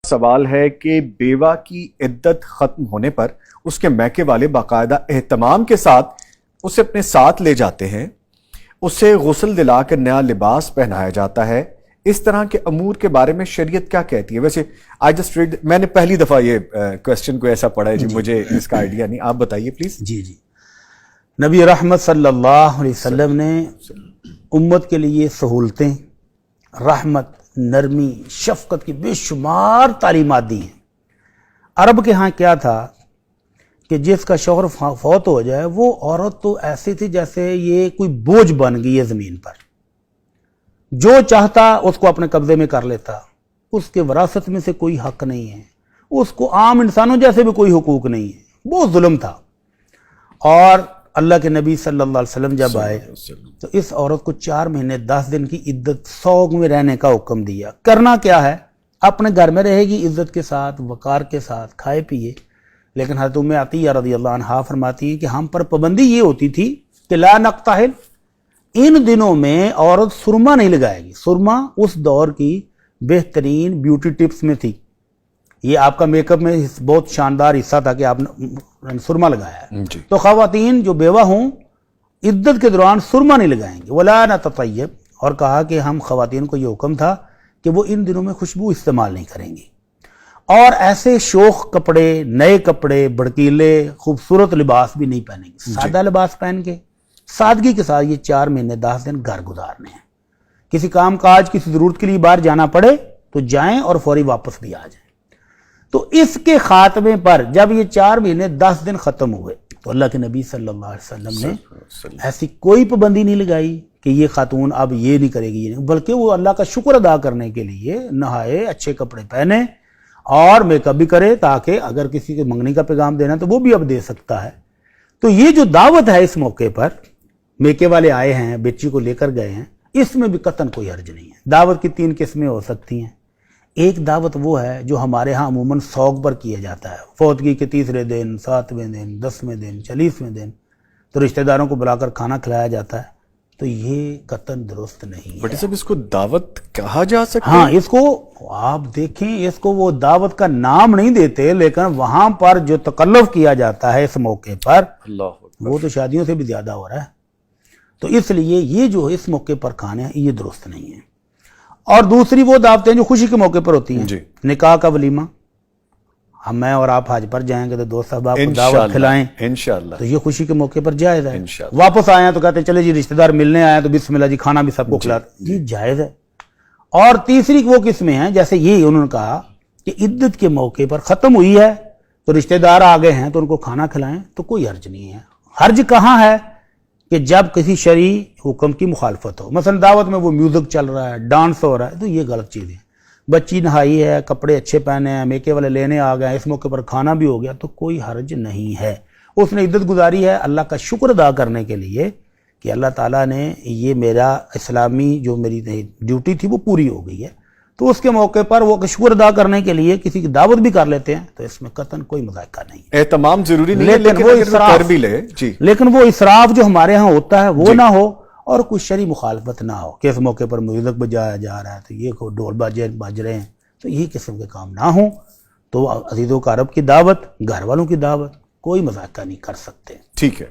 سوال ہے کہ بیوہ کی عدت ختم ہونے پر اس کے میکے والے باقاعدہ اہتمام کے ساتھ اسے اپنے ساتھ لے جاتے ہیں، اسے غسل دلا کر نیا لباس پہنایا جاتا ہے۔ اس طرح کے امور کے بارے میں شریعت کیا کہتی ہے؟ ویسے میں نے پہلی دفعہ یہ کوسچن کو ایسا پڑھا ہے جی، مجھے اس کا آئیڈیا نہیں، آپ بتائیے پلیز۔ جی نبی رحمت صلی اللہ علیہ وسلم نے امت کے لیے سہولتیں، رحمت، نرمی، شفقت کی بے شمار تعلیمات دی ہیں۔ عرب کے ہاں کیا تھا کہ جس کا شوہر فوت ہو جائے وہ عورت تو ایسی تھی جیسے یہ کوئی بوجھ بن گئی ہے زمین پر، جو چاہتا اس کو اپنے قبضے میں کر لیتا، اس کے وراثت میں سے کوئی حق نہیں ہے، اس کو عام انسانوں جیسے بھی کوئی حقوق نہیں ہے، بہت ظلم تھا۔ اور اللہ کے نبی صلی اللہ علیہ وسلم جب آئے تو اس عورت کو 4 مہینے 10 دن کی عدت سوگ میں رہنے کا حکم دیا۔ کرنا کیا ہے؟ اپنے گھر میں رہے گی عزت کے ساتھ، وقار کے ساتھ، کھائے پیے۔ لیکن حضرت ام عطیہ رضی اللہ عنہا فرماتی ہیں کہ ہم پر پابندی یہ ہوتی تھی کہ لا نقتحل، ان دنوں میں عورت سرما نہیں لگائے گی۔ سرما اس دور کی بہترین بیوٹی ٹپس میں تھی، یہ آپ کا میک اپ میں بہت شاندار حصہ تھا کہ آپ نے سرما لگایا ہے۔ تو خواتین جو بیوہ ہوں عدت کے دوران سرما نہیں لگائیں گے۔ ولا نتطیب، اور کہا کہ ہم خواتین کو یہ حکم تھا کہ وہ ان دنوں میں خوشبو استعمال نہیں کریں گی، اور ایسے شوخ کپڑے، نئے کپڑے، بھڑکیلے خوبصورت لباس بھی نہیں پہنیں گے۔ سادہ لباس پہن کے سادگی کے ساتھ یہ 4 مہینے 10 دن گھر گزارنے ہیں۔ کسی کام کاج، کسی ضرورت کے لیے باہر جانا پڑے تو جائیں اور فوری واپس بھی آ جائیں۔ تو اس کے خاتمے پر جب یہ 4 مہینے 10 دن ختم ہوئے تو اللہ کے نبی صلی اللہ علیہ وسلم نے ایسی کوئی پابندی نہیں لگائی کہ یہ خاتون اب یہ نہیں کرے گی، یہ نہیں، بلکہ وہ اللہ کا شکر ادا کرنے کے لیے نہائے، اچھے کپڑے پہنے اور میک اپ بھی کرے، تاکہ اگر کسی کے منگنی کا پیغام دینا تو وہ بھی اب دے سکتا ہے۔ تو یہ جو دعوت ہے اس موقع پر، میکے والے آئے ہیں، بیٹی کو لے کر گئے ہیں، اس میں بھی قطعاً کوئی حرج نہیں ہے۔ دعوت کی 3 قسمیں ہو سکتی ہیں۔ ایک دعوت وہ ہے جو ہمارے ہاں عموماً سوگ پر کیا جاتا ہے، فوتگی کے 3 دن، 7ویں دن، 10ویں دن، 40ویں دن، تو رشتہ داروں کو بلا کر کھانا کھلایا جاتا ہے۔ تو یہ قطعاً درست نہیں ہے۔ بٹ صاحب اس کو دعوت کہا جا سکتا ہے؟ ہاں، اس کو آپ دیکھیں، اس کو وہ دعوت کا نام نہیں دیتے، لیکن وہاں پر جو تکلف کیا جاتا ہے اس موقع پر وہ تو شادیوں سے بھی زیادہ ہو رہا ہے۔ تو اس لیے یہ جو اس موقع پر کھانے ہیں یہ درست نہیں ہے۔ اور دوسری وہ دعوتیں جو خوشی کے موقع پر ہوتی ہیں، نکاح کا ولیمہ، ہم میں اور آپ حج پر جائیں گے تو دوست صاحب آپ کو دعوت کھلائیں انشاءاللہ، تو یہ خوشی کے موقع پر جائز ہے۔ واپس آئے ہیں تو کہتے ہیں چلے جی رشتہ دار ملنے آئے ہیں تو بسم اللہ جی کھانا بھی سب کو کھلاتے، یہ جائز ہے۔ اور تیسری وہ قسمیں ہیں جیسے یہ انہوں نے کہا کہ عدت کے موقع پر ختم ہوئی ہے تو رشتہ دار آ گئے ہیں تو ان کو کھانا کھلائیں، تو کوئی حرج نہیں ہے۔ حرج کہاں ہے؟ کہ جب کسی شرعی حکم کی مخالفت ہو، مثلا دعوت میں وہ میوزک چل رہا ہے، ڈانس ہو رہا ہے، تو یہ غلط چیز ہے۔ بچی نہائی ہے، کپڑے اچھے پہنے ہیں، میکے والے لینے آ گئے، اس موقع پر کھانا بھی ہو گیا، تو کوئی حرج نہیں ہے۔ اس نے عدت گزاری ہے اللہ کا شکر ادا کرنے کے لیے کہ اللہ تعالیٰ نے یہ میرا اسلامی جو میری ڈیوٹی تھی وہ پوری ہو گئی ہے، تو اس کے موقع پر وہ شکر ادا کرنے کے لیے کسی کی دعوت بھی کر لیتے ہیں، تو اس میں قطعاً کوئی مذائقہ نہیں ہے۔ اہتمام ضروری نہیں ہے، لیکن وہ اسراف، لیکن وہ اسراف جو ہمارے ہاں ہوتا ہے وہ نہ ہو، اور کوئی شرعی مخالفت نہ ہو کہ اس موقع پر میوزک بجایا جا رہا ہے تو یہ ڈھول بج رہے ہیں، تو یہ قسم کے کام نہ ہوں۔ تو عزیزوں کا عرب کی دعوت، گھر والوں کی دعوت، کوئی مذائقہ نہیں کر سکتے۔ ٹھیک ہے۔